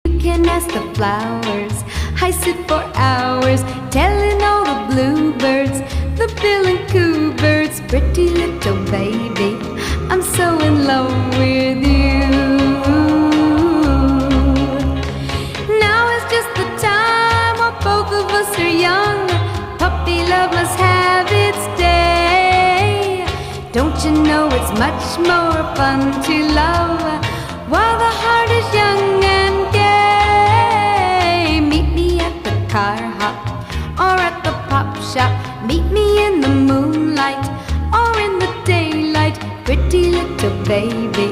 You can ask the flowers. I sit for hours telling all the bluebirds, the bill and coo birds, pretty little baby, I'm so in love with you. Now is just the time while both of us are young. Puppy love must have its day. Don't you know it's much more fun to love while the heart is young and gay? Meet me at the car hop or at the pop shop. Meet me in the moonlight or in the daylight, pretty little baby,